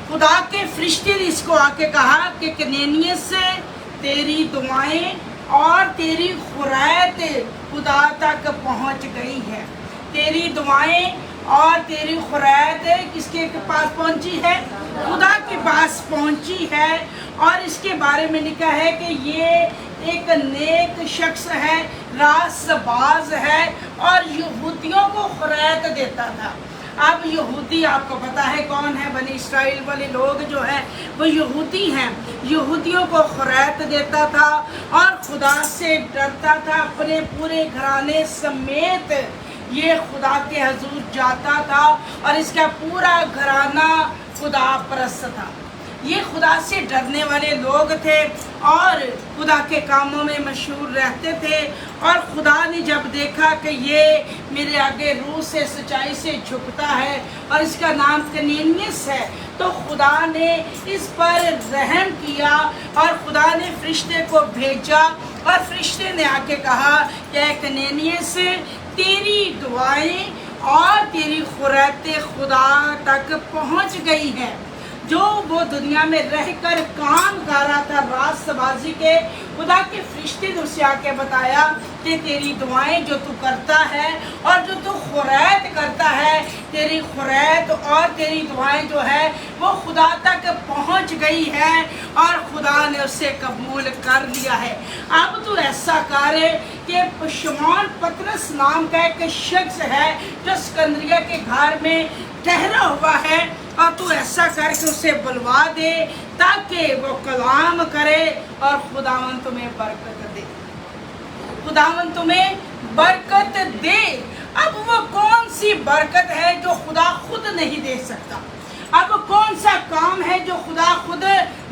खुदा के फरिश्ते ने इसको आके कहा कि कनेनियस से तेरी दुआएं और तेरी खुरायत खुदा तक पहुंच गई है। तेरी दुआएं और तेरी खुरायत किसके पास पहुंची है? खुदा के पास पहुंची है। और इसके बारे में लिखा है कि ये एक नेक शख्स है, रास्तबाज है और यहूदियों को खुरायत देता था। अब यहूदी आपको पता है कौन है? बनी इस्राइल वाले लोग जो है वो यहूदी हैं। यहूदियों को खुरायत देता था और खुदा से डरता था। अपने पूरे घराने समेत ये खुदा के हजूर जाता था और इसका पूरा घराना खुदा परस्त था। ये खुदा से डरने वाले लोग थे और खुदा के कामों में मशहूर रहते थे। और खुदा ने जब देखा कि ये मेरे आगे रूह से सच्चाई से झुकता है और इसका नाम कनेनियस है, तो खुदा ने इस पर रहम किया और खुदा ने फरिश्ते को भेजा और फरिश्ते ने आके कहा कि कनेनियस, तेरी दुआएं और तेरी खुरायतें खुदा तक पहुंच गई हैं। जो वो दुनिया में रहकर काम कर रहा था रास्तबाजी के, खुदा के फरिश्ते ने उसे आके बताया कि तेरी दुआएं जो तू करता है और जो तू खुरायत करता है, तेरी खुरायत और तेरी दुआएं जो है वो खुदा तक पहुंच गई है और खुदा ने उसे कबूल कर लिया है। अब तू ऐसा कर कि शमौन पतरस नाम का एक शख्स है जो सिकंदरिया के घर में ठहरा हुआ है, और तू ऐसा करके उसे बुलवा दे ताकि वो कलाम करे और खुदावन तुम्हें बरकत दे। खुदावन तुम्हें बरकत दे। अब वो कौन सी बरकत है जो खुदा खुद नहीं दे सकता? अब कौन सा काम है जो खुदा खुद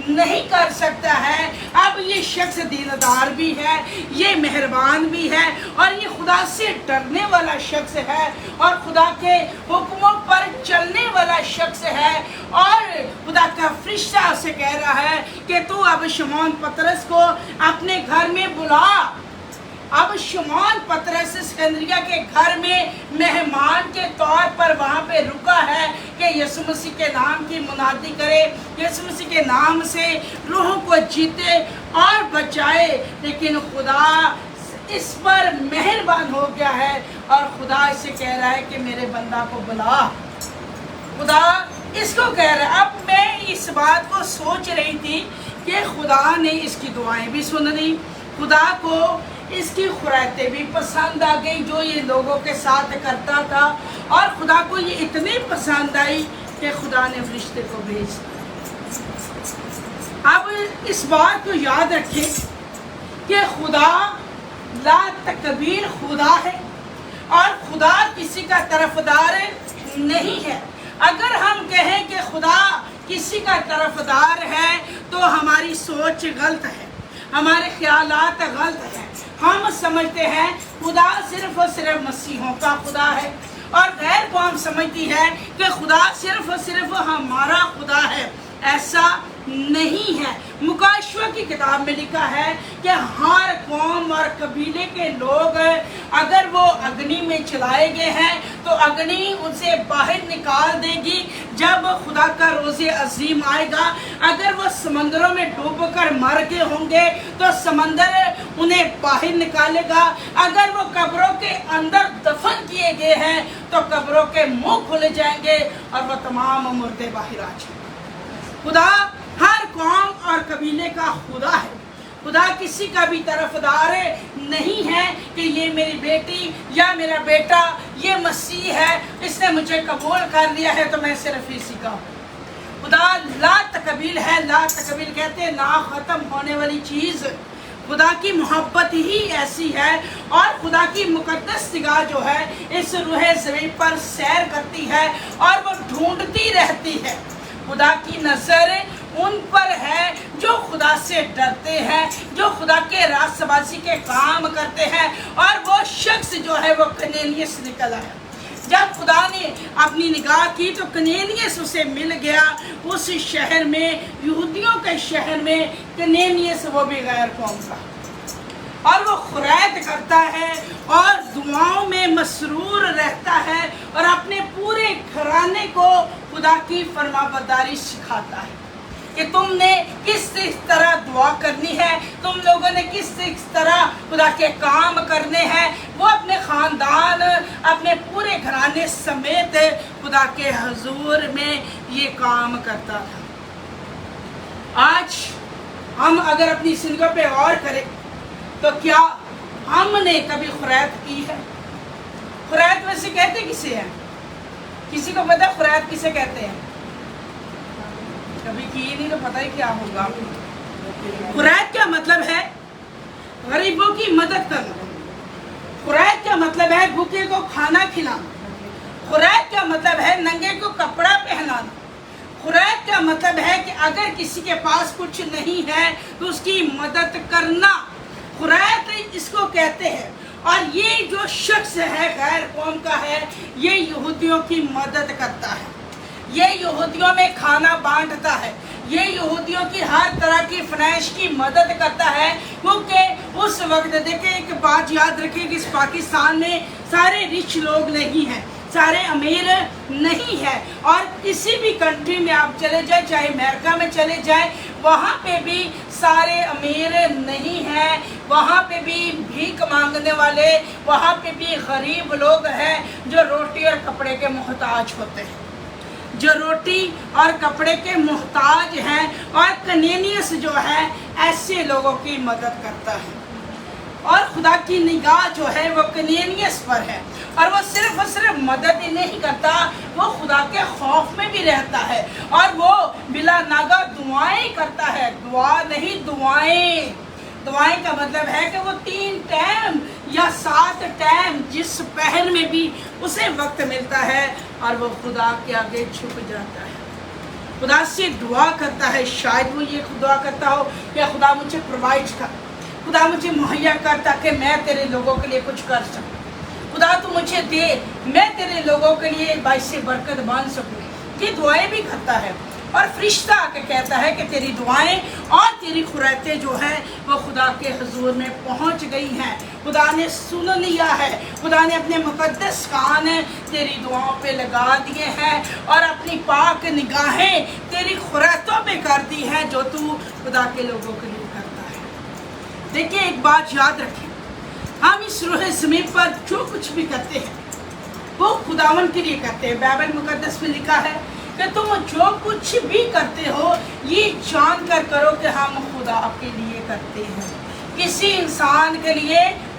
नहीं कर सकता है? अब ये शख्स दीनदार भी है, ये मेहरबान भी है और ये खुदा से डरने वाला शख्स है और खुदा के हुक्मों पर चलने वाला शख्स है। और खुदा का फरिश्ता उसे कह रहा है कि तू अब शमौन पतरस को अपने घर में बुला। अब शमौन पतरस सिकंदरिया के घर में मेहमान के तौर पर वहाँ पे रुका है कि यीशु मसीह के नाम की मुनादी करे, यीशु मसीह के नाम से रूह को जीते और बचाए। लेकिन खुदा इस पर मेहरबान हो गया है और खुदा इसे कह रहा है कि मेरे बंदा को बुला। खुदा इसको कह रहा है। अब मैं इस बात को सोच रही थी कि खुदा ने इसकी दुआएं भी सुन ली, खुदा को इसकी खुरायतें भी पसंद आ गई जो ये लोगों के साथ करता था, और खुदा को ये इतनी पसंद आई कि खुदा ने फरिश्ते को भेज दिया। अब इस बात को याद रखें कि खुदा ला तकबीर खुदा है और खुदा किसी का तरफदार नहीं है। अगर हम कहें कि खुदा किसी का तरफदार है तो हमारी सोच गलत है, हमारे ख्यालात गलत हैं। हम समझते हैं खुदा सिर्फ और सिर्फ मसीहों का खुदा है और गैर कौम समझती है कि खुदा सिर्फ और सिर्फ हमारा खुदा है। ऐसा नहीं है। मुकाशवा की किताब में लिखा है कि हर कौम और कबीले के लोग अगर वो अग्नि में चलाए गए हैं तो अग्नि उनसे बाहर निकाल देगी जब खुदा का रोज़े अजीम आएगा। अगर वो समंदरों में डूबकर मर गए होंगे तो समंदर उन्हें बाहर निकालेगा। अगर वो कब्रों के अंदर दफन किए गए हैं तो कब्रों के मुंह खुल जाएंगे और वो तमाम मुर्दे बाहर आ जाएंगे। खुदा हर कौम और कबीले का खुदा है। खुदा किसी का भी तरफदार नहीं है कि ये मेरी बेटी या मेरा बेटा ये मसीह है, इसने मुझे कबूल कर लिया है तो मैं सिर्फ इसी का हूँ। खुदा ला तकबील है। ला तकबील कहते हैं ना ख़त्म होने वाली चीज़। खुदा की मोहब्बत ही ऐसी है और खुदा की मुकद्दस निगाह जो है इस रूहे ज़मीन पर सैर करती है और वो ढूंढती रहती है। खुदा की नज़र उन पर है जो खुदा से डरते हैं, जो खुदा के रास्तबाजी के काम करते हैं, और वो शख्स जो है वो कनेनियस निकला है। जब खुदा ने अपनी निगाह की तो कनेनियस उसे मिल गया। उस शहर में, यहूदियों के शहर में कनेनियस, वो भी गैर कौम का। اور وہ خرید کرتا ہے اور دعاؤں میں مسرور رہتا ہے اور اپنے پورے گھرانے کو خدا کی فرمانبرداری سکھاتا ہے کہ تم نے کس طرح دعا کرنی ہے، تم لوگوں نے کس طرح خدا کے کام کرنے ہیں۔ وہ اپنے خاندان، اپنے پورے گھرانے سمیت خدا کے حضور میں یہ کام کرتا تھا۔ آج ہم اگر اپنی زندگیوں پہ غور کریں تو کیا ہم نے کبھی خرید کی ہے؟ خرید ویسے کہتے کسے ہیں؟ کسی کو پتہ خرید کسے کہتے ہیں؟ کبھی کی نہیں تو پتہ ہی کیا ہوگا۔ خرید کیا مطلب ہے؟ غریبوں کی مدد کرنا۔ خرید کیا مطلب ہے؟ بھوکے کو کھانا کھلانا۔ خرید کیا مطلب ہے؟ ننگے کو کپڑا پہنانا۔ خرید کا مطلب ہے کہ اگر کسی کے پاس کچھ نہیں ہے تو اس کی مدد کرنا، خرید اس کو کہتے ہیں۔ اور یہ جو شخص ہے غیر قوم کا ہے، یہ یہودیوں کی مدد کرتا ہے، یہ یہودیوں میں کھانا بانٹتا ہے، یہ یہودیوں کی ہر طرح کی فرمائش کی مدد کرتا ہے، کیونکہ اس وقت دیکھیں ایک بات یاد رکھیں کہ اس پاکستان میں سارے رچ لوگ نہیں ہیں، سارے امیر نہیں ہے، اور کسی بھی کنٹری میں آپ چلے جائیں، چاہے امریکہ میں چلے جائیں، وہاں پہ بھی سارے امیر نہیں ہیں، وہاں پہ بھی بھیک مانگنے والے، وہاں پہ بھی غریب لوگ ہیں جو روٹی اور کپڑے کے محتاج ہوتے ہیں، جو روٹی اور کپڑے کے محتاج ہیں، اور کنینیس جو ہے ایسے لوگوں کی مدد کرتا ہے۔ اور خدا کی نگاہ جو ہے وہ کنینیس پر ہے، اور وہ صرف مدد ہی نہیں کرتا، وہ خدا کے خوف میں بھی رہتا ہے، اور وہ بلا ناگہ دعائیں کرتا ہے۔ دعا نہیں، دعائیں۔ دعائیں کا مطلب ہے کہ وہ 3 ٹائم یا 7 ٹائم جس پہر میں بھی اسے وقت ملتا ہے اور وہ خدا کے آگے چھپ جاتا ہے، خدا سے دعا کرتا ہے۔ شاید وہ یہ دعا کرتا ہو کہ خدا مجھے پرووائڈ کر، خدا مجھے مہیا کر تاکہ میں تیرے لوگوں کے لیے کچھ کر سکوں، خدا تو مجھے دے، میں تیرے لوگوں کے لیے باعث برکت بن سکوں۔ یہ دعائیں بھی کرتا ہے، اور فرشتہ آ کے کہتا ہے کہ تیری دعائیں اور تیری خریدیں جو ہیں وہ خدا کے حضور میں پہنچ گئی ہیں، خدا نے سن لیا ہے، خدا نے اپنے مقدس کان تیری دعاؤں پہ لگا دیے ہیں، اور اپنی پاک نگاہیں تیری خریدوں پہ کر دی ہیں جو تو خدا کے لوگوں کے لیے کرتا ہے۔ دیکھیں ایک بات یاد رکھیں، ہم اس روح زمین پر جو کچھ بھی کرتے ہیں وہ خداوند کے لیے کرتے ہیں۔ بائبل مقدس میں لکھا ہے کہ تم جو کچھ بھی کرتے ہو یہ جان کر کرو کہ ہم خدا کے لیے کرتے ہیں، کسی انسان کے لیے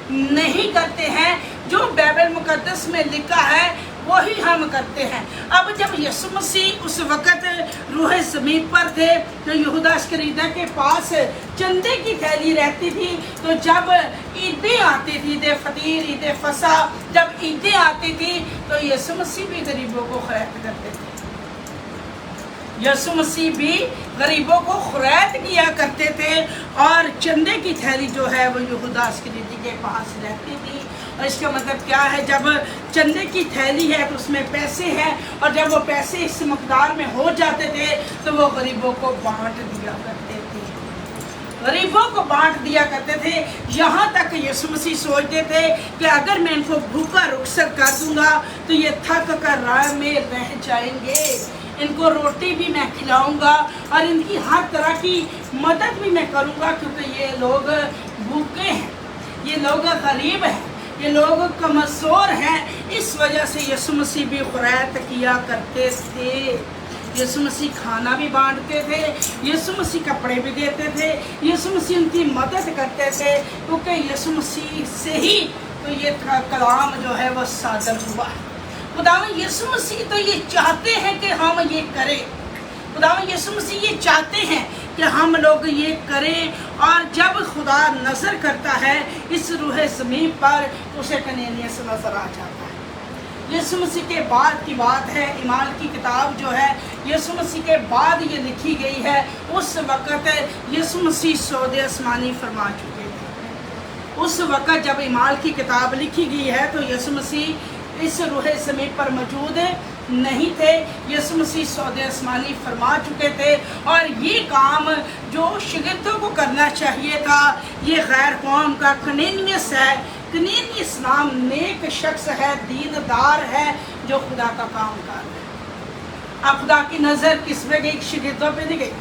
نہیں کرتے ہیں۔ جو بائبل مقدس میں لکھا ہے وہی ہم کرتے ہیں۔ اب جب یسوع مسیح اس وقت روح زمین پر تھے تو یہودا اسکریتا کے پاس چندے کی تھیلی رہتی تھی، تو جب عیدیں آتی تھی، عید فطیر، عید فصح، جب عیدیں آتی تھی تو یسوع مسیح بھی غریبوں کو خرید کرتے تھے، یسوع مسیح بھی غریبوں کو خرید کیا کرتے تھے، اور چندے کی تھیلی جو ہے وہ یہودا اسکریتی کے پاس رہتی تھی۔ اور اس کا مطلب کیا ہے؟ جب چندے کی تھیلی ہے تو اس میں پیسے ہیں، اور جب وہ پیسے اس مقدار میں ہو جاتے تھے تو وہ غریبوں کو بانٹ دیا کرتے تھے، غریبوں کو بانٹ دیا کرتے تھے، یہاں تک یسوع مسیح سوچتے تھے کہ اگر میں ان کو بھوکا رخصت کر دوں گا تو یہ تھک کر راہ میں رہ جائیں گے، ان کو روٹی بھی میں کھلاؤں گا اور ان کی ہر طرح کی مدد بھی میں کروں گا، کیونکہ یہ لوگ بھوکے ہیں، یہ لوگ غریب ہیں، یہ لوگ کمزور ہیں۔ اس وجہ سے یسوع مسیح بھی خرید کیا کرتے تھے، یسوع مسیح کھانا بھی بانٹتے تھے، یسوع مسیح کپڑے بھی دیتے تھے، یسوع مسیح ان کی مدد کرتے تھے، کیونکہ یسوع مسیح سے ہی تو یہ کلام جو ہے وہ صادر ہوا ہے۔ خداوند یسوع مسیح تو یہ چاہتے ہیں کہ ہم یہ کریں، خداوند یسوع مسیح یہ چاہتے ہیں کہ ہم لوگ یہ کریں، اور جب خدا نظر کرتا ہے اس روح زمین پر تو اسے کنینیس نظر آ جاتا ہے۔ یسوع مسیح کے بعد کی بات ہے، اعمال کی کتاب جو ہے یسوع مسیح کے بعد یہ لکھی گئی ہے، اس وقت یسوع مسیح سود آسمانی فرما چکے تھے۔ اس وقت جب اعمال کی کتاب لکھی گئی ہے تو یسوع مسیح اس روح زمین پر موجود नहीं थे। यीशु मसीह सौदे आसमानी फरमा चुके थे और ये काम जो शागिर्दों को करना चाहिए था, ये गैर कौम का कनेनियस है। कनेनियस नाम नेक शख्स है, दीनदार है, जो खुदा का काम कर रहा है। अब खुदा की नज़र किस पे गई? शागिर्दों पे नहीं गई,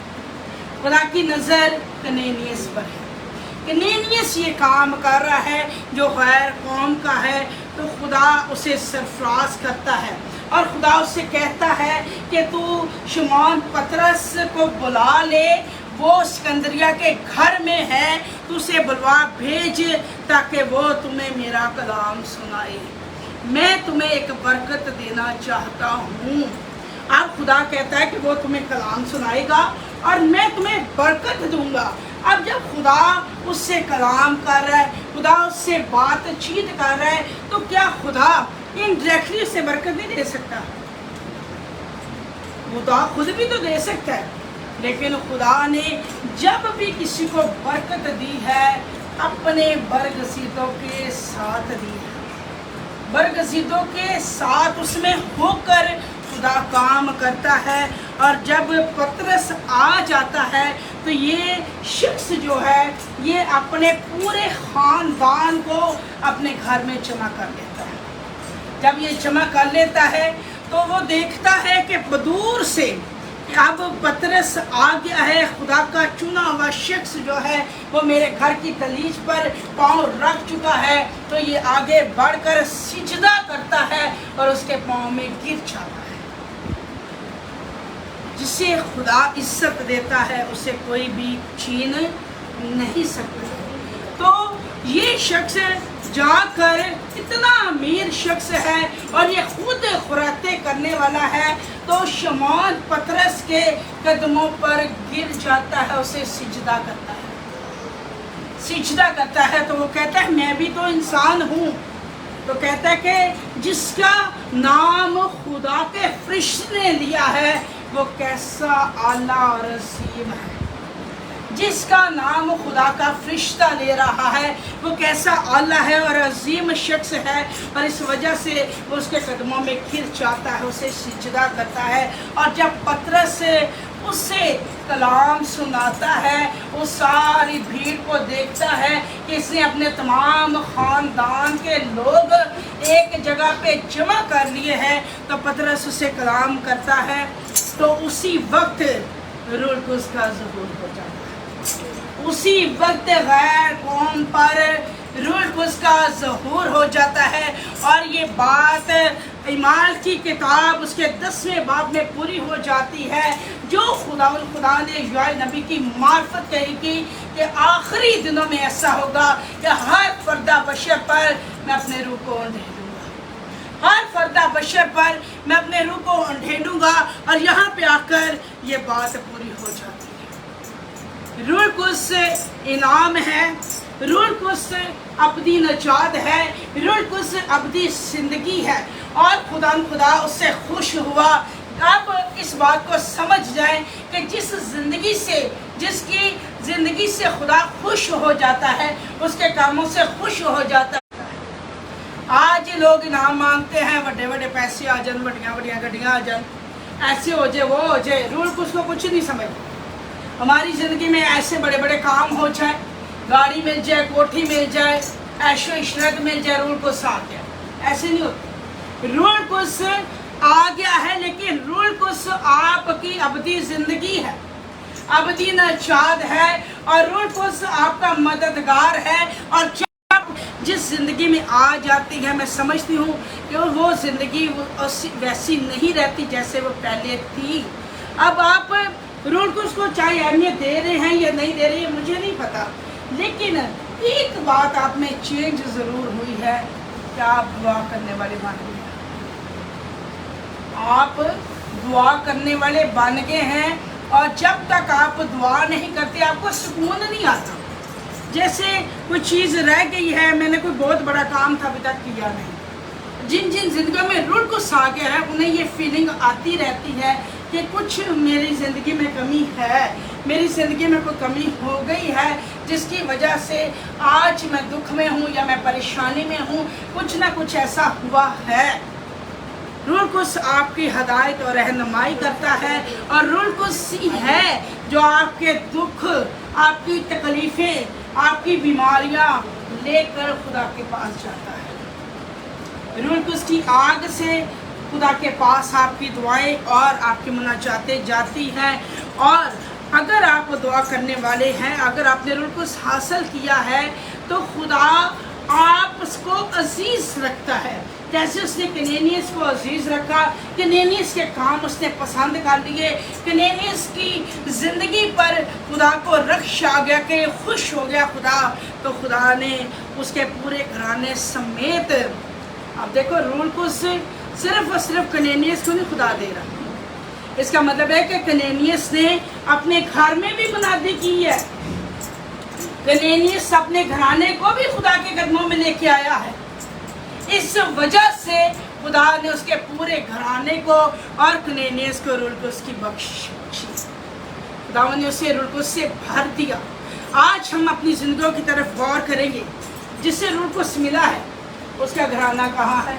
खुदा की नज़र कनेनियस पर है। कनेनियस ये काम कर रहा है जो गैर कौम का है, तो खुदा उसे सरफराज करता है और खुदा उससे कहता है कि तू शमौन पतरस को बुला ले, वो सिकंदरिया के घर में है, तू उसे बुलवा भेज ताकि वो तुम्हें मेरा कलाम सुनाए। मैं तुम्हें एक बरकत देना चाहता हूँ। अब खुदा कहता है कि वो तुम्हें कलाम सुनाएगा और मैं तुम्हें बरकत दूंगा। अब जब खुदा उससे कलाम कर रहा है, खुदा उससे बातचीत कर रहा है, तो क्या खुदा इनडायरेक्टली उससे बरकत नहीं दे सकता? खुदा खुद भी तो दे सकता है, लेकिन खुदा ने जब भी किसी को बरकत दी है, अपने बरगसीतों के साथ दी है। बरगसीतों के साथ उसमें होकर खुदा काम करता है। और जब पतरस आ जाता है तो ये शख्स जो है ये अपने पूरे ख़ानदान को अपने घर में जमा कर लेता है। जब ये जमा कर लेता है तो वो देखता है कि दूर से अब पतरस आ गया है, खुदा का चुना हुआ शख्स जो है वो मेरे घर की दहलीज पर पाँव रख चुका है। तो ये आगे बढ़कर सिजदा करता है और उसके पाँव में गिर जाता है। जिसे खुदा इज्जत देता है उसे कोई भी छीन नहीं सकता। तो ये शख्स जाकर इतना अमीर शख्स है और ये खुद खुराते करने वाला है, तो शमौन पतरस के कदमों पर गिर जाता है, उसे सिजदा करता है। सिजदा करता है तो वो कहता है मैं भी तो इंसान हूँ। तो कहता है कि जिसका नाम खुदा के फरिश्ते ने लिया है वो कैसा आला और अजीम है। जिसका नाम खुदा का फरिश्ता ले रहा है वो कैसा आला है और अजीम शख्स है, और इस वजह से वो उसके कदमों में गिर जाता है, उसे सिजदा करता है। और जब पतरस उसे कलाम सुनाता है, वो सारी भीड़ को देखता है कि इसने अपने तमाम ख़ानदान के लोग एक जगह पे जमा कर लिए हैं, तो पतरस उसे कलाम करता है। तो उसी वक्त रूह कुद्स का ज़हूर हो जाता है। उसी वक्त गैर कौम पर रूह कुद्स का ज़हूर हो जाता है। और ये बात ईमाल की किताब उसके 10वें बाब में पूरी हो जाती है, जो खुदा ने योएल नबी की मार्फत कही कि आखिरी दिनों में ऐसा होगा कि हर फर्दा बशर पर मैं अपने रूह को ढेलूँगा। हर फर्दा बशर पर मैं अपने रूह को ढेलूँगा। और यहाँ पे आकर ये बात पूरी हो जाती है। रूह कुद्स इनाम है, रूह कुद्स अबदी नजात है, रूह कुद्स अबदी ज़िंदगी है। और खुदा उससे खुश हुआ। अब इस बात को समझ जाएं कि जिसकी ज़िंदगी से खुदा खुश हो जाता है, उसके कामों से खुश हो जाता है। आज लोग इनाम मांगते हैं, बड़े बड़े पैसे आ जाए, बड़िया बड़िया गड्डियाँ आ जाए, ऐसे हो जाए वो हो जाए। रूह कुद्स को कुछ नहीं समझ। हमारी ज़िंदगी में ऐसे बड़े बड़े काम हो जाए, गाड़ी मिल जाए, कोठी मिल जाए, ऐशो इशरत मिल जाए, रूह कुद्स आ गया। ऐसे नहीं होता। रूह कुद्स आ गया है, लेकिन रूह कुद्स आपकी अबदी ज़िंदगी है, अबदी नजात है। और रूह कुद्स आपका मददगार है। और जब जिस ज़िंदगी में आ जाती है, मैं समझती हूँ कि वो ज़िंदगी वैसी नहीं रहती जैसे वो पहले थी। अब आप रूह कुद्स को चाहे अहमियत दे रहे हैं या नहीं दे रहे हैं मुझे नहीं पता, लेकिन एक बात आप में चेंज ज़रूर हुई है कि आप दुआ करने वाले बन गए। आप दुआ करने वाले बन गए हैं। और जब तक आप दुआ नहीं करते आपको सुकून नहीं आता। जैसे कोई चीज़ रह गई है, मैंने कोई बहुत बड़ा काम था अभी तक किया नहीं। जिन ज़िंदगियों में रूह कुद्स आ गया है उन्हें ये फीलिंग आती रहती है कि कुछ मेरी ज़िंदगी में कमी है, मेरी ज़िंदगी में कोई कमी हो गई है, जिसकी वजह से आज मैं दुख में हूँ या मैं परेशानी में हूँ, कुछ ना कुछ ऐसा हुआ है। रूह कुछ आपकी हदायत और रहनुमाई करता है, और रूह कुछ है जो आपके दुख, आपकी तकलीफ़ें, आपकी बीमारियां लेकर खुदा के पास जाता है। रूह कुछ की आग से खुदा के पास आपकी दुआएं और आपकी मुनाजातें जाती हैं। और अगर आप दुआ करने वाले हैं, अगर आपने रूह कुछ हासिल किया है, तो खुदा आपको अजीज़ रखता है। जैसे उसने कनेनियस को अजीज़ रखा, कनेनियस के काम उसने पसंद कर लिए, कनेनियस की ज़िंदगी पर खुदा को रख्श आ गया कि खुश हो गया खुदा, तो खुदा ने उसके पूरे घराने समेत, अब देखो रूल को सिर्फ और सिर्फ कनेनियस को नहीं खुदा दे रहा। इसका मतलब है कि कनेनियस ने अपने घर में भी मुनादी की है, कनेनियस अपने घराने को भी खुदा के कदमों में लेके आया है। इस वजह से खुदा ने उसके पूरे घराने को और कनेनियस को रुलकुस की बख्शी, खुदा ने उसे रुलकुस से भर दिया। आज हम अपनी जिंदगियों की तरफ गौर करेंगे। जिसे रुलकुस मिला है उसका घराना कहाँ है?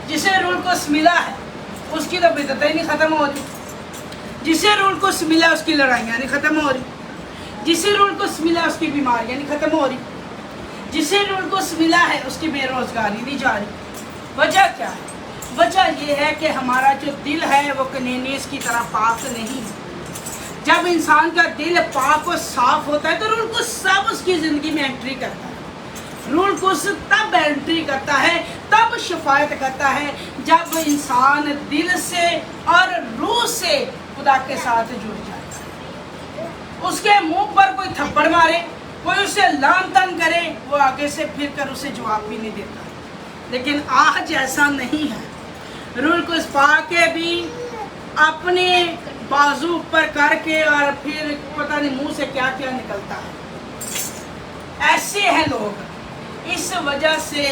जिसे रुलकुस मिला है उसकी तो बिदतें नहीं ख़त्म हो रही, जिसे रुलकुस मिला उसकी लड़ाइयाँ नहीं ख़त्म हो रही, जिसे रुलकुस मिला उसकी बीमारियाँ नहीं ख़त्म हो रही, जिसे रुलकुस मिला है उसकी बेरोज़गारी नहीं जा रही। वजह क्या है? वजह यह है कि हमारा जो दिल है वो कनेनियस की तरह पाक नहीं है। जब इंसान का दिल पाक और साफ होता है तो रुलकुस सब उसकी ज़िंदगी में एंट्री करता है। रुलकुस तब एंट्री करता है, तब शिफायत करता है जब इंसान दिल से और रूह से खुदा के साथ जुड़ जाता है। उसके मुंह पर कोई थप्पड़ मारे, कोई उसे लान तान करे, वो आगे से फिर कर उसे जवाब भी नहीं देता। लेकिन आज ऐसा नहीं है। रुलकुस पाके भी अपने बाजू ऊपर करके और फिर पता नहीं मुंह से क्या क्या निकलता है। ऐसे हैं लोग। इस वजह से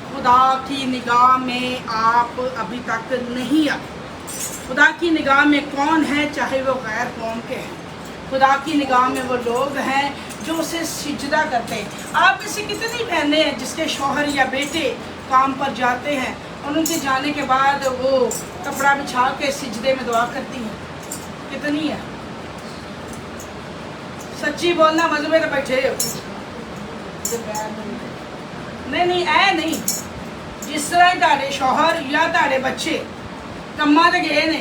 खुदा की निगाह में आप अभी तक नहीं आए। खुदा की निगाह में कौन है? चाहे वो गैर कौम के हैं, खुदा की निगाह में वो लोग हैं जो उसे सिजदा करते हैं। आप इसे कितनी बहनें हैं जिसके शौहर या बेटे काम पर जाते हैं और उनके जाने के बाद वो कपड़ा बिछा के सिजदे में दुआ करती हैं? कितनी है? सच्ची बोलना, मजबूर तो बैठे हो। नहीं ऐ नहीं। जिस तरह ताड़े शौहर या ताड़े बच्चे कम्मा ते गए ने,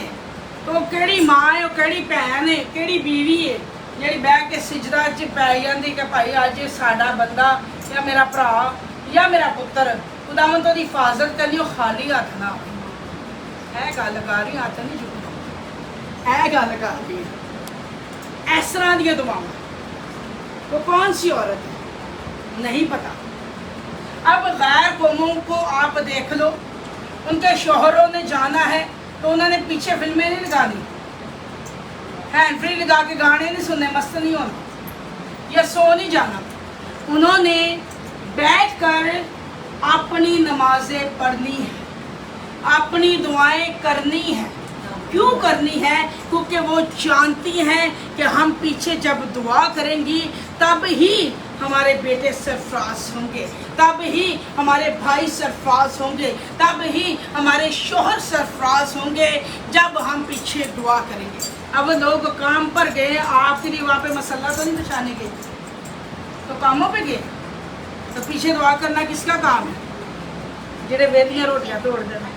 तो केड़ी माँ है, केड़ी भैन है, केड़ी बीवी है जी बह के सिजदा च पै जाती कि भाई अज साडा बंदा या मेरा भरा या मेरा पुत्र खुदावंद तो हिफाजत करनी, वो खाली हथ ना है। गल कर रही, हथ नहीं जुड़ना, है गल कर रही। इस तरह दी दुआवां वो कौन सी औरत है? नहीं पता। अब गैर कौमों को आप देख लो, उनके शोहरों ने जाना है तो उन्होंने पीछे फिल्में नहीं लगानी, हैंड फ्री लगा के गाने नहीं सुनने, मस्त नहीं होना या सो नहीं जाना। उन्होंने बैठ कर अपनी नमाजें पढ़नी है, अपनी दुआएं करनी है। क्यों करनी है? क्योंकि वो जानती हैं कि हम पीछे जब दुआ करेंगी तब ही हमारे बेटे सरफराज होंगे, तब ही हमारे भाई सरफराज होंगे, तब ही हमारे शोहर सरफराज होंगे जब हम पीछे दुआ करेंगे। अब लोग काम पर गए, आखिरी वहाँ पे मसल्ला तो नहीं बिछाने गए, तो कामों पे गए, तो पीछे दुआ करना किसका काम है? जेड़े वेलियां रोटियां तोड़ देना।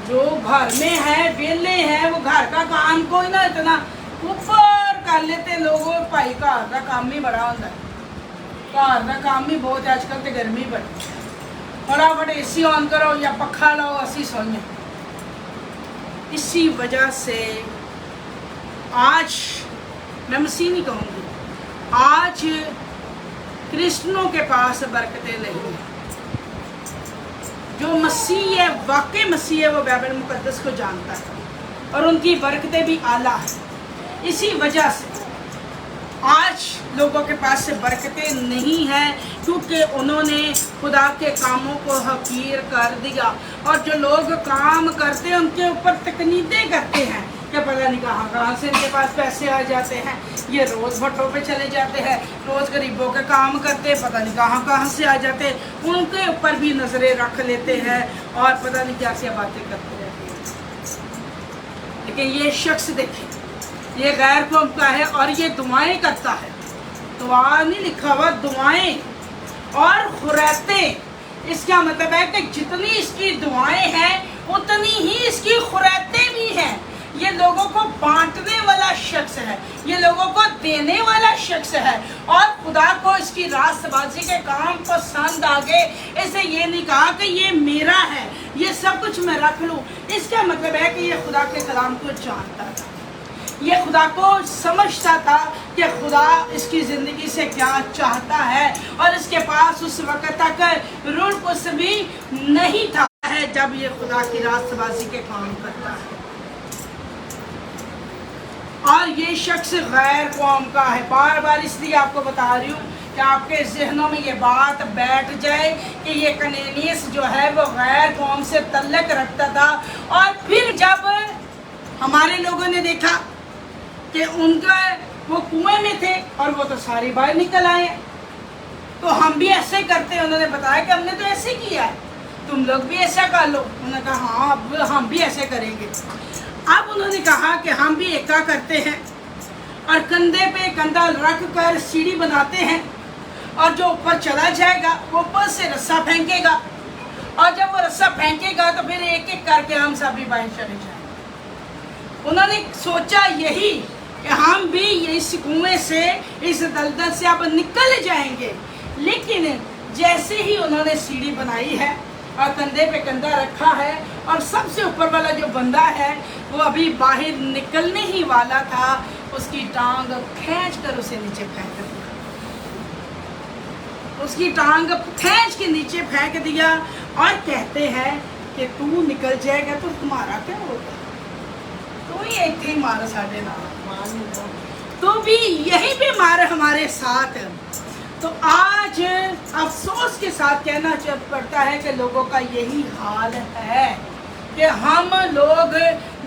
जो घर में है, वेले हैं, वो घर का काम कोई ना इतना ऊपर कर लेते लोगों। भाई घर का काम ही बड़ा होता है, घर का काम ही बहुत है। आजकल तो गर्मी बड़ी, फटाफट एसी ऑन करो या पखा लाओ, असी सोइए। इसी वजह से आज मैं मसीह नहीं कहूँगी, आज क्रिश्चियनों के पास बरकतें नहीं हैं। जो मसीह है, वाकई मसीह है, वो बाइबल मुकद्दस को जानता है और उनकी बरकतें भी आला है। इसी वजह से आज लोगों के पास से बरकतें नहीं हैं, क्योंकि उन्होंने खुदा के कामों को हकीर कर दिया। और जो लोग काम करते हैं उनके ऊपर तकनीदें करते हैं कि کہ پتہ نہیں کہاں کہاں سے ان کے پاس پیسے آ جاتے ہیں، یہ روز بھٹوں پہ چلے جاتے ہیں، روز غریبوں کے کام کرتے، پتہ نہیں کہاں کہاں سے آ جاتے، ان کے اوپر بھی نظریں رکھ لیتے ہیں اور پتہ نہیں کیا کیا باتیں کرتے رہتے ہیں۔ لیکن یہ شخص دیکھیں، یہ غیر قوم کا ہے اور یہ دعائیں کرتا ہے، دعا نہیں لکھا ہوا، دعائیں اور خریتیں۔ اس کا مطلب ہے کہ جتنی اس کی دعائیں ہیں اتنی ہی اس کی خریتیں بھی ہیں۔ یہ لوگوں کو بانٹنے والا شخص ہے، یہ لوگوں کو دینے والا شخص ہے، اور خدا کو اس کی راست بازی کے کام پسند آ گئے۔ اسے یہ نہیں کہا کہ یہ میرا ہے، یہ سب کچھ میں رکھ لوں۔ اس کا مطلب ہے کہ یہ خدا کے کلام کو جانتا تھا، یہ خدا کو سمجھتا تھا کہ خدا اس کی زندگی سے کیا چاہتا ہے، اور اس کے پاس اس وقت تک روح القدس بھی نہیں تھا ہے جب یہ خدا کی راست بازی کے کام کرتا ہے۔ اور یہ شخص غیر قوم کا ہے۔ بار بار اس لیے آپ کو بتا رہی ہوں کہ آپ کے ذہنوں میں یہ بات بیٹھ جائے کہ یہ کنینیس جو ہے وہ غیر قوم سے تعلق رکھتا تھا، اور پھر جب ہمارے لوگوں نے دیکھا کہ ان کا وہ کنویں میں تھے اور وہ تو ساری باہر نکل آئے، تو ہم بھی ایسے کرتے ہیں۔ انہوں نے بتایا کہ ہم نے تو ایسے کیا ہے، تم لوگ بھی ایسا کر لو۔ انہوں نے کہا ہاں اب ہم بھی ایسے کریں گے۔ اب انہوں نے کہا کہ ہم بھی ایکا کرتے ہیں اور کندھے پہ کندھا رکھ کر سیڑھی بناتے ہیں، اور جو اوپر چلا جائے گا وہ اوپر سے رسا پھینکے گا، اور جب وہ رسا پھینکے گا تو پھر ایک ایک کر کے ہم سب بھی باہر چلے جائیں گے۔ انہوں نے سوچا یہی کہ ہم بھی اس کنویں سے، اس دلدل سے اب نکل جائیں گے، لیکن جیسے ہی انہوں نے سیڑھی بنائی ہے اور کندھے پہ کندھا رکھا ہے، اور سب سے اوپر والا جو بندہ ہے وہ ابھی باہر نکلنے ہی والا تھا، اس کی ٹانگ کھینچ کر اسے نیچے پھینک دیا، اس کی ٹانگ کھینچ کے نیچے پھینک دیا، اور کہتے ہیں کہ تو نکل جائے گا تو تمہارا کیا ہوگا، تو ہی ایک تھی مارا ساڑھے نام، تو بھی یہی پہ مارا ہمارے ساتھ۔ تو آج افسوس کے ساتھ کہنا پڑتا ہے کہ لوگوں کا یہی حال ہے کہ ہم لوگ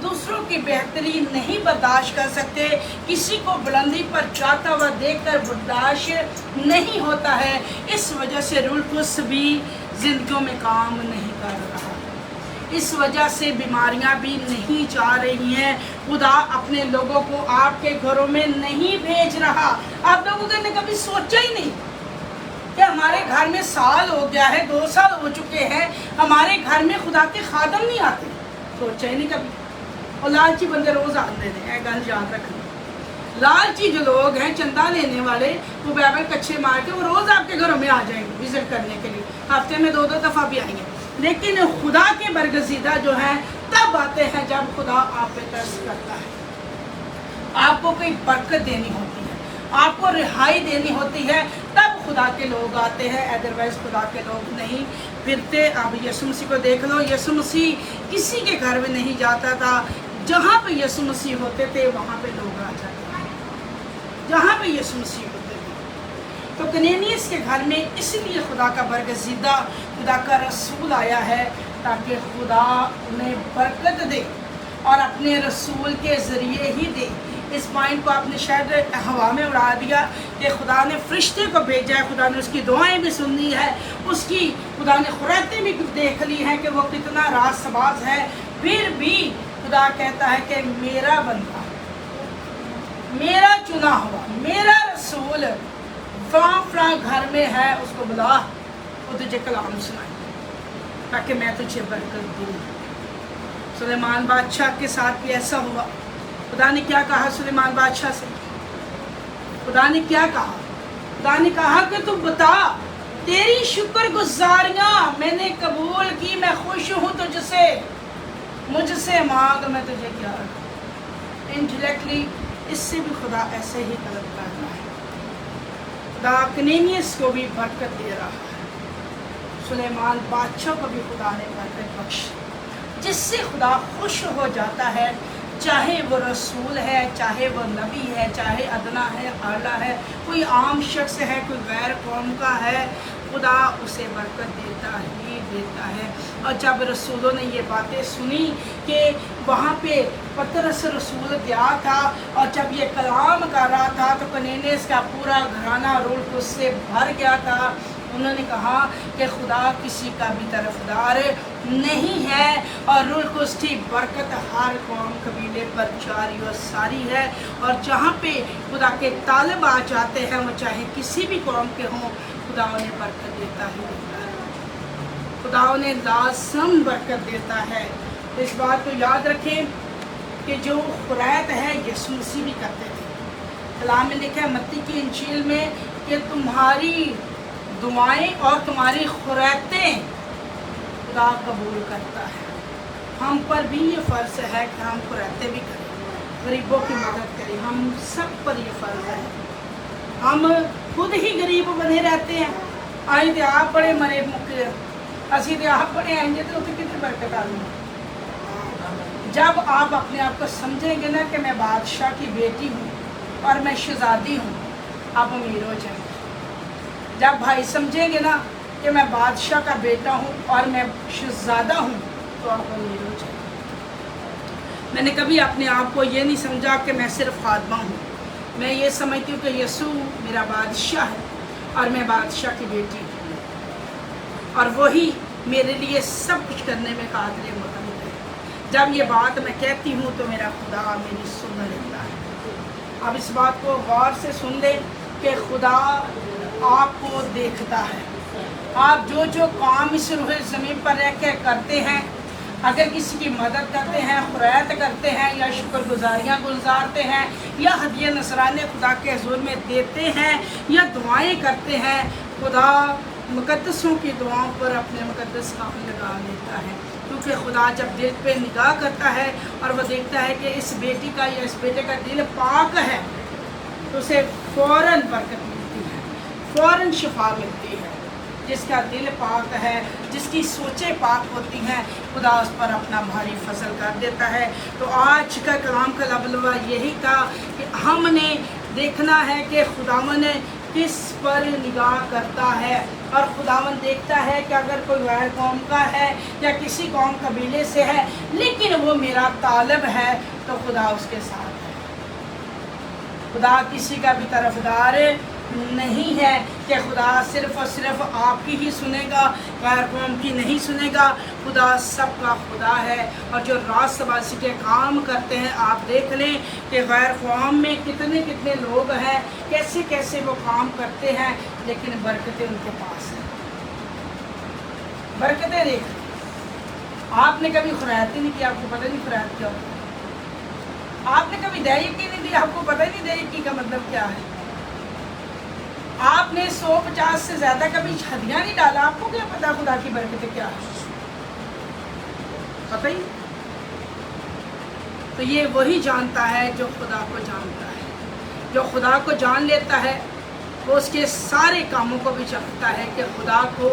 دوسروں کی بہتری نہیں برداشت کر سکتے، کسی کو بلندی پر جاتا ہوا دیکھ کر برداشت نہیں ہوتا ہے، اس وجہ سے روح القدس بھی زندگیوں میں کام نہیں کر رہا، اس وجہ سے بیماریاں بھی نہیں جا رہی ہیں، خدا اپنے لوگوں کو آپ کے گھروں میں نہیں بھیج رہا۔ آپ لوگوں نے کبھی سوچا ہی نہیں کہ ہمارے گھر میں سال ہو گیا ہے، 2 سال ہو چکے ہیں، ہمارے گھر میں خدا کے خادم نہیں آتے، سوچا ہی نہیں کبھی۔ اور لالچی بندے روز آتے ہیں، گل یاد رکھنا، لالچی جو لوگ ہیں چندہ لینے والے، وہ بائبل کچھے مار کے وہ روز آپ کے گھروں میں آ جائیں گے وزٹ کرنے کے لیے، ہفتے میں 2 دفعہ بھی آئیں گے، لیکن خدا کے برگزیدہ جو ہیں تب آتے ہیں جب خدا آپ پہ ترس کرتا ہے، آپ کو کوئی برکت دینی ہوتی ہے، آپ کو رہائی دینی ہوتی ہے، تب خدا کے لوگ آتے ہیں، ادروائز خدا کے لوگ نہیں پھرتے۔ اب یسوع مسیح کو دیکھ لو، یسوع مسیح کسی کے گھر میں نہیں جاتا تھا، جہاں پہ یسوع مسیح ہوتے تھے وہاں پہ لوگ آ جاتے تھے، جہاں پہ یسوع مسیح ہوتے تھے۔ تو کنینیس کے گھر میں اس لیے خدا کا برگزیدہ، خدا کا رسول آیا ہے تاکہ خدا انہیں برکت دے اور اپنے رسول کے ذریعے ہی دے۔ اس پوائنٹ کو آپ نے شاید ہوا میں اڑا دیا کہ خدا نے فرشتے کو بھیجا ہے، خدا نے اس کی دعائیں بھی سنی ہے، اس کی خدا نے خریتیں بھی دیکھ لی ہیں کہ وہ کتنا راست باز ہے، پھر بھی خدا کہتا ہے کہ میرا بندہ، میرا چنا ہوا، میرا رسول فلاں گھر میں ہے، اس کو بلا، وہ تجھے کلام سنائے تاکہ میں تجھے برکت دوں۔ سلیمان بادشاہ کے ساتھ بھی ایسا ہوا۔ خدا نے کیا کہا سلیمان بادشاہ سے؟ خدا نے کیا کہا؟ خدا نے کہا کہ تو بتا، تیری شکر گزاریاں میں نے قبول کی، میں خوش ہوں تجھ سے، مجھ سے مانگ میں تجھے کیا رکھوں۔ انٹلیکٹلی اس سے بھی خدا ایسے ہی طلب کر رہا ہے۔ خدا کنینیس کو بھی برکت دے رہا ہے، سلیمان بادشاہ کو بھی خدا نے برکت بخش، جس سے خدا خوش ہو جاتا ہے चाहे वो रसूल है, चाहे वो नबी है, चाहे अदना है, आला है, कोई आम शख्स है, कोई गैर कौम का है, खुदा उसे बरकत देता ही देता है। और जब रसूलों ने ये बातें सुनी कि वहाँ पे पतरस रसूल गया था और जब ये कलाम कर रहा था तो कनेनेस का पूरा घराना रूह कुद्स से भर गया था। उन्होंने कहा कि खुदा किसी का भी तरफदार नहीं है और रूह कुद्स की बरकत हर कौम कबीले पर जारी और सारी है। और जहाँ पे खुदा के तालिब आ जाते हैं, वो चाहे किसी भी कौम के हों, खुदा उन्हें बरकत देता ही देता है, खुदा उन्हें लाज़िम बरकत देता है। इस बात को याद रखें कि जो खुरैत है यीशु मसीह भी करते थे। कलाम में लिखा है मत्ती की इंजील में कि तुम्हारी दुआएं और तुम्हारी खुरैतें खुदा कबूल करता है। हम पर भी ये फ़र्ज़ है कि हम खुरैतें भी करें, गरीबों की मदद करें। हम सब पर ये फ़र्ज़ है। हम खुद ही गरीब बने रहते हैं। आई तो आप बड़े मरे मुके, असी तो आप बड़े आएंगे तो कितनी बरकत आ गई। जब आप अपने आप को समझेंगे ना कि मैं बादशाह की बेटी हूँ और मैं शहज़ादी हूँ, आप अमीर हो जाएंगे। जब भाई समझेंगे ना कि मैं बादशाह का बेटा हूँ और मैं शहज़ादा हूँ, तो आप अमीर हो जाएंगे। मैंने कभी अपने आप को ये नहीं समझा कि मैं सिर्फ खादमा हूँ। मैं ये समझती हूँ कि यीशु मेरा बादशाह है और मैं बादशाह की बेटी हूँ, और वही मेरे लिए सब कुछ करने में कादिर मुतमद है। जब ये बात मैं कहती हूँ तो मेरा खुदा मेरी सुन लेता है। अब इस बात को गौर से सुन ले कि खुदा आपको देखता है। आप जो जो काम इस रूह ज़मीन पर रह के करते हैं, अगर किसी की मदद करते हैं, खुरैत करते हैं, या शुक्रगुजारियाँ गुजारते हैं, या हदिया नसराने खुदा के हुज़ूर में देते हैं, या दुआएं करते हैं, खुदा मुकद्दसों की दुआओं पर अपने मुकद्दस हाथ लगा लेता है। क्योंकि खुदा जब दिल पे निगाह करता है और वो देखता है कि इस बेटी का या इस बेटे का दिल पाक है, तो उसे फ़ौरन बरकत मिलती है, फ़ौरन शिफा मिलती है। जिसका दिल पाक है, जिसकी सोचें पाक होती हैं, खुदा उस पर अपना भारी फजल कर देता है। तो आज का कलाम का लबलवा यही था कि हमने देखना है कि खुदावन किस पर निगाह करता है। और खुदावन देखता है कि अगर कोई गैर कौम का है या किसी कौम कबीले से है, लेकिन वो मेरा तालिब है, तो खुदा उसके साथ है। खुदा किसी का भी तरफदार नहीं है कि खुदा सिर्फ और सिर्फ आपकी ही सुनेगा, गैर कौम की नहीं सुनेगा। खुदा सबका खुदा है। और जो रास्तबाजी के काम करते हैं, आप देख लें कि गैर कौम में कितने कितने लोग हैं, कैसे कैसे वो काम करते हैं, लेकिन बरकतें उनके पास हैं। बरकतें देख, आपने कभी खुरायत नहीं की, आपको पता नहीं खुरायत क्या होता है। आपने कभी दैयकी नहीं दी, आपको पता ही नहीं दैयकी का मतलब क्या है। आपने 150 से ज़्यादा कभी हदिया नहीं डाला, आपको क्या पता खुदा की बरकतें क्या है, पता ही। तो ये वही जानता है जो खुदा को जानता है। जो खुदा को जान लेता है वो उसके सारे कामों को भी जानता है कि खुदा को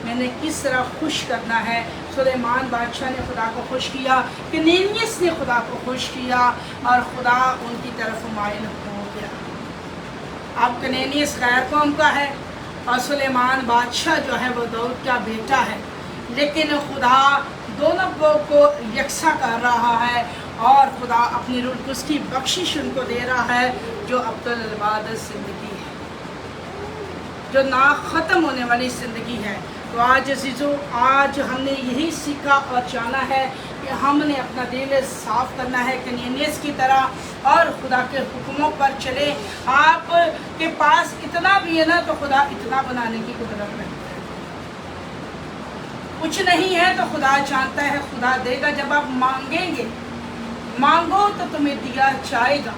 मैंने किस तरह खुश करना है। सुलेमान बादशाह ने खुदा को खुश किया, कनेनियस ने खुदा को खुश किया, और खुदा उनकी तरफ माइल हो गया। अब कनेनियस गैर कौम का है और सुलेमान बादशाह जो है वो दाऊद का बेटा है, लेकिन खुदा दोनों को यकसा कर रहा है और खुदा अपनी रूह कुद्स की बख्शिश उनको दे रहा है, जो अब्दुल इबादत ज़िंदगी है, जो ना ख़त्म होने वाली ज़िंदगी है। तो आज अज़ीज़ों, आज हमने यही सीखा और जाना है कि हमने अपना दिल साफ़ करना है कनेनियस की तरह, और खुदा के हुक्मों पर चले। आप के पास इतना भी है ना, तो खुदा इतना बनाने की कुदरत रखता है। कुछ नहीं है तो खुदा जानता है, खुदा देगा। जब आप मांगेंगे, मांगो तो तुम्हें दिया जाएगा,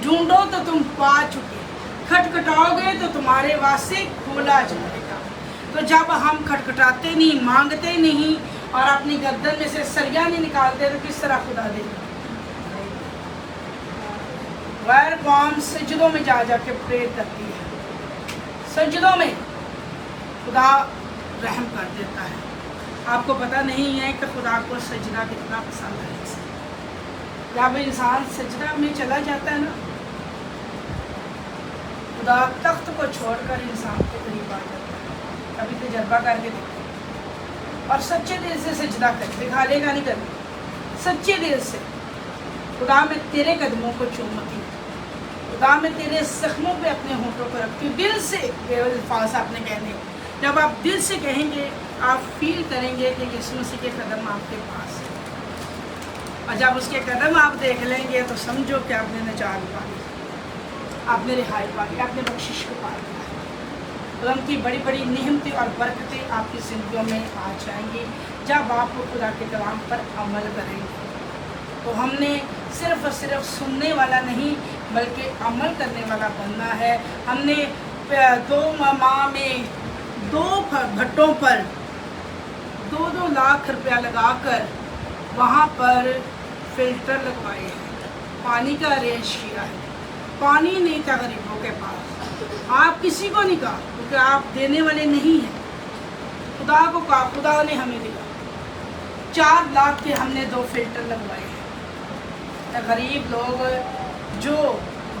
ढूंढो तो तुम पा चुके, खटखटाओगे तो तुम्हारे वास्ते खोला जाएगा। तो जब हम खटखटाते नहीं, मांगते नहीं और अपनी गर्दन में से सरिया नहीं निकालते, तो किस तरह खुदा देगा। गैर कौम सजदों में जा के प्रे करती है, सजदों में खुदा रहम कर देता है। आपको पता नहीं है कि खुदा को सजदा कितना पसंद है। जब इंसान सजदा में चला जाता है ना, खुदा तख्त को छोड़कर इंसान के करीब आ जाता है। कभी तजर्बा करके देखो और सच्चे दिल से सजदा कर, दिखा लेगा नहीं करना, सच्चे दिल से। खुदा मैं तेरे कदमों को चूमती हूँ, खुदा मैं तेरे जख्मों पे अपने होठों को रखती हूँ। दिल से केवल अल्फाज आपने कहने, जब आप दिल से कहेंगे आप फील करेंगे कि यीशु मसीह के कदम आपके पास है, और जब उसके कदम आप देख लेंगे तो समझो कि आपने निजात पा ली, आपने रिहाई पा ली, आपने बख्शिश को पा लिया। तो उनकी बड़ी बड़ी नेमतें और बरकतें आपकी ज़िंदगियों में आ जाएंगी जब आप खुदा के कलाम पर अमल करेंगे। तो हमने सिर्फ और सिर्फ सुनने वाला नहीं बल्कि अमल करने वाला बनना है। हमने 2 माह में 2 भट्टों पर 2-2 लाख रुपया लगाकर वहाँ पर फिल्टर लगवाए हैं, पानी का अरेंज किया है। पानी नहीं था गरीबों के पास, आप किसी को नहीं कहा क्योंकि आप देने वाले नहीं हैं, खुदा को कहा, खुदा ने हमें दिया। 4 लाख के हमने 2 फिल्टर लगवाए हैं। गरीब लोग जो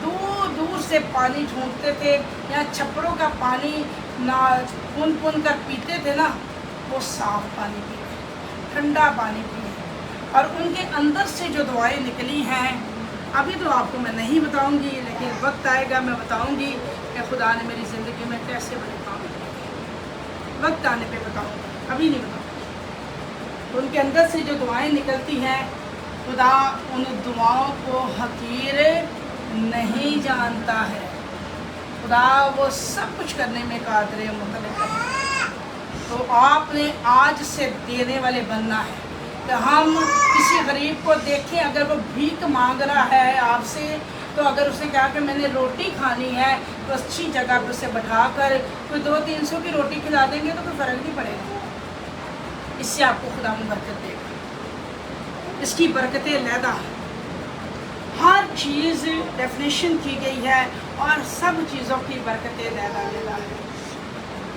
दूर दूर से पानी ढूंढते थे या छप्पड़ों का पानी ना पुन कर पीते थे ना, वो साफ पानी पी रहे, ठंडा पानी पी रहे। और उनके अंदर से जो दुआएं निकली हैं, अभी तो आपको मैं नहीं बताऊंगी, लेकिन वक्त आएगा मैं बताऊंगी कि खुदा ने मेरी ज़िंदगी में कैसे बड़े काम किए। वक्त आने पे बताऊंगा, अभी नहीं बताऊंगा। तो उनके अंदर से जो दुआएं निकलती हैं, खुदा उन दुआओं को हकीर नहीं जानता है। खुदा वो सब कुछ करने में कादिर मुतलक है। तो आपने आज से देने वाले बनना है कि हम किसी गरीब को देखें, अगर वो भीख मांग रहा है आपसे, तो अगर उसने कहा कि मैंने रोटी खानी है, तो अच्छी जगह पर उसे बैठा कर कोई 200-300 की रोटी खिला देंगे तो कोई फ़र्क नहीं पड़ेगा। इससे आपको खुदा बरकत देगा, इसकी बरकतें लैदा है। हर चीज़ डेफिनेशन की गई है और सब चीज़ों की बरकतें लैदा है।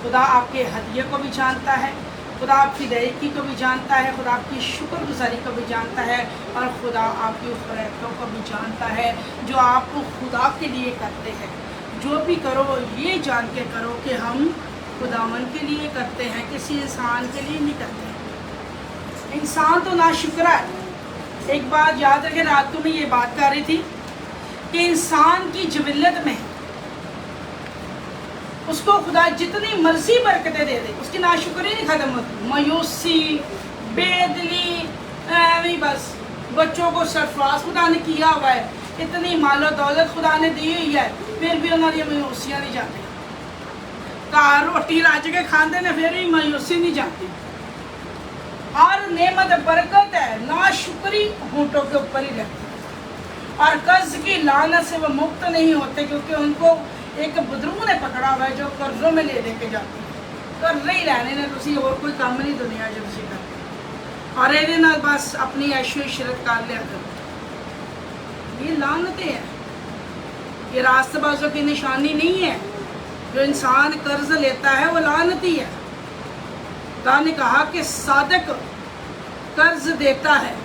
खुदा आपके हदिये को भी जानता है, खुदा आपकी दयकी को भी जानता है, खुदा आपकी शुक्रगुजारी को भी जानता है, और खुदा आपकी फ़रैतों को भी जानता है जो आप खुदा के लिए करते हैं। जो भी करो ये जान के करो कि हम खुदावन के लिए करते हैं, किसी इंसान के लिए नहीं करते। इंसान तो नाशुक्र है। एक बात याद रखें, रात को मैं ये बात कर रही थी कि इंसान की जबिलत में उसको खुदा जितनी मर्जी बरकतें दे दे, उसकी नाशुक्री नहीं खत्म होती। मायूसी, बेदली, बस बच्चों को सरफराज खुदा ने किया हुआ है, इतनी मालो दौलत खुदा ने दी हुई है, फिर भी उन्होंने मायूसियाँ नहीं जाती। घर रोटी रज के खाते ने फिर भी मायूसी नहीं जाती। हर नेमत बरकत है, नाशुक्री होंठों के ऊपर ही रहती है। और कर्ज की लानत से वो मुक्त नहीं होते, क्योंकि उनको एक बुजुर्ग ने पकड़ा हुआ है जो कर्जों में ले के जाते हैं। कर्ज ही रहने ने तुसी और कोई काम नहीं दुनिया जो तुसी करते, और ये ना बस अपनी ऐशो इशरत कर लिया करो। ये लानतें हैं, ये रास्तबाजों की निशानी नहीं है। जो इंसान कर्ज लेता है वो लानती है। खुदा ने कहा कि सादक कर्ज देता है,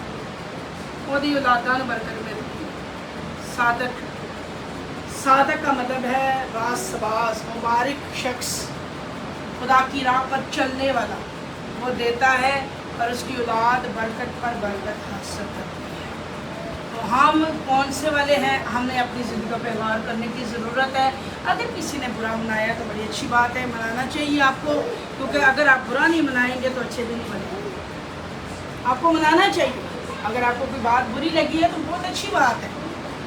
ओदी औलादा ने बरकत मिलती है। सादक, सादक का मतलब है रास्तबाज, मुबारक शख्स, खुदा की राह पर चलने वाला। वो देता है और उसकी औलाद बरकत पर बरकत हासिल करती है। तो हम कौन से वाले हैं, हमने अपनी ज़िंदगी पे गौर करने की ज़रूरत है। अगर किसी ने बुरा मनाया तो बड़ी अच्छी बात है, मनाना चाहिए आपको, क्योंकि अगर आप बुरा नहीं मनाएंगे तो अच्छे दिन बनेंगे। आपको मनाना चाहिए। अगर आपको कोई बात बुरी लगी है तो बहुत अच्छी बात है,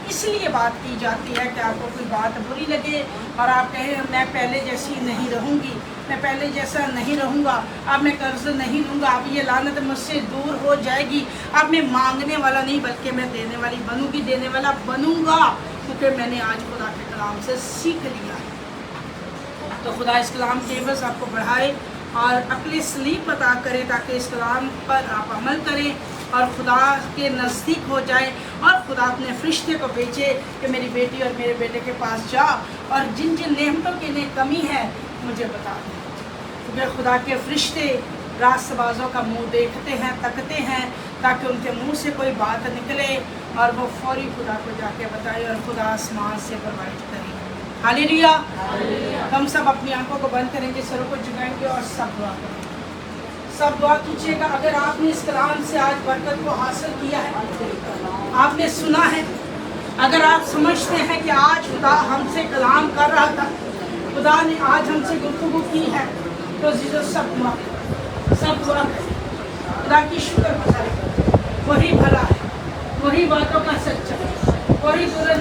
इसलिए बात की जाती है कि आपको कोई बात बुरी लगे और आप कहें मैं पहले जैसी नहीं रहूँगी, मैं पहले जैसा नहीं रहूँगा, अब मैं कर्ज नहीं लूँगा, अब ये लानत मुझसे दूर हो जाएगी, अब मैं मांगने वाला नहीं बल्कि मैं देने वाली बनूँगी, देने वाला बनूँगा, क्योंकि मैंने आज खुदा के कलाम से सीख लिया है। तो खुदा इस कलाम के बस आपको बढ़ाए और अक्ल सलीम अता करे, ताकि इस कलाम पर आप अमल करें और खुदा के नज़दीक हो जाए, और खुदा अपने फरिश्ते को भेजे कि मेरी बेटी और मेरे बेटे के पास जा और जिन जिन नेमतों की इन्हें कमी है मुझे बता दें, क्योंकि खुदा के फरिश्ते रास्तबाजों का मुंह देखते हैं, तकते हैं, ताकि उनके मुंह से कोई बात निकले और वो फौरी खुदा को जाके बताए और खुदा आसमान से प्रोवाइड करे। हालेलुया। हम सब अपनी आंखों को बंद करेंगे, सरों को झुकाएंगे और सब दुआ करेंगे। सब दुआ कीजिएगा। अगर आपने इस कलाम से आज बरकत को हासिल किया है, आपने सुना है, अगर आप समझते हैं कि आज खुदा हमसे कलाम कर रहा था, खुदा ने आज हमसे गुफ्तगू की है, तो जीसस सब दुआ करें। खुदा की शुक्र गुजारी करें। वही भला है, वही बातों का सच्चा है, वही बुरा